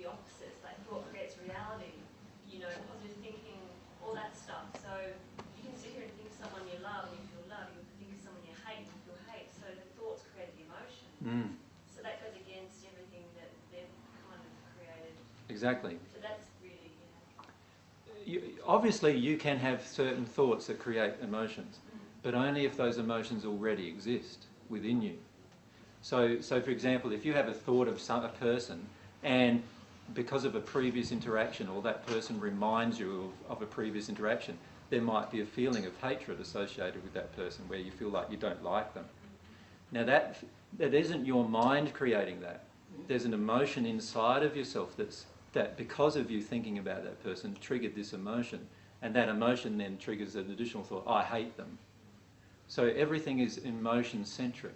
the opposites, like thought creates reality, you know, positive thinking, all that stuff. So you can sit here and think of someone you love and you feel love, you can think of someone you hate and you feel hate. So the thoughts create the emotion. So that goes against everything that they've kind of created. Exactly. So that's really, obviously you can have certain thoughts that create emotions, but only if those emotions already exist within you. So for example, if you have a thought of a person, and because of a previous interaction, or that person reminds you of a previous interaction, there might be a feeling of hatred associated with that person where you feel like you don't like them. Now that isn't your mind creating that. There's an emotion inside of yourself that because of you thinking about that person triggered this emotion, and that emotion then triggers an additional thought, I hate them. So everything is emotion-centric.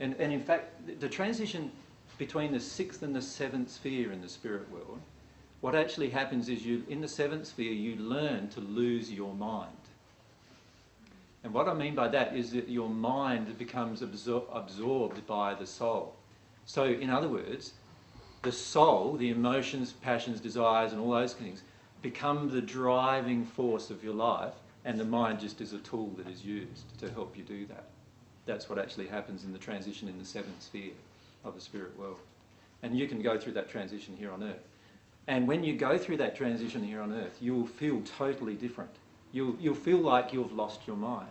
And in fact, the transition between the 6th and the 7th sphere in the spirit world, what actually happens is in the 7th sphere, you learn to lose your mind. And what I mean by that is that your mind becomes absorbed by the soul. So in other words, the soul, the emotions, passions, desires and all those things become the driving force of your life, and the mind just is a tool that is used to help you do that. That's what actually happens in the transition in the 7th sphere of the spirit world. And you can go through that transition here on Earth. And when you go through that transition here on Earth, you'll feel totally different. You'll feel like you've lost your mind.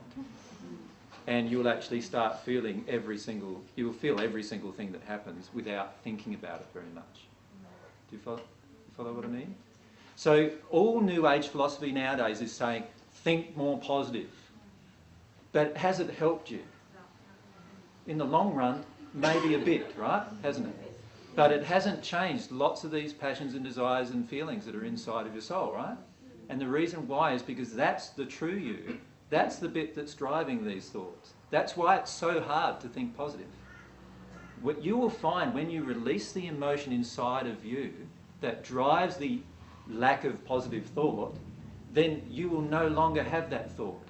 And you'll actually start feeling you'll feel every single thing that happens without thinking about it very much. Do you follow what I mean? So all New Age philosophy nowadays is saying, think more positive. But has it helped you? In the long run, maybe a bit, right? Hasn't it? But it hasn't changed lots of these passions and desires and feelings that are inside of your soul, right? And the reason why is because that's the true you. That's the bit that's driving these thoughts. That's why it's so hard to think positive. What you will find when you release the emotion inside of you that drives the lack of positive thought, then you will no longer have that thought.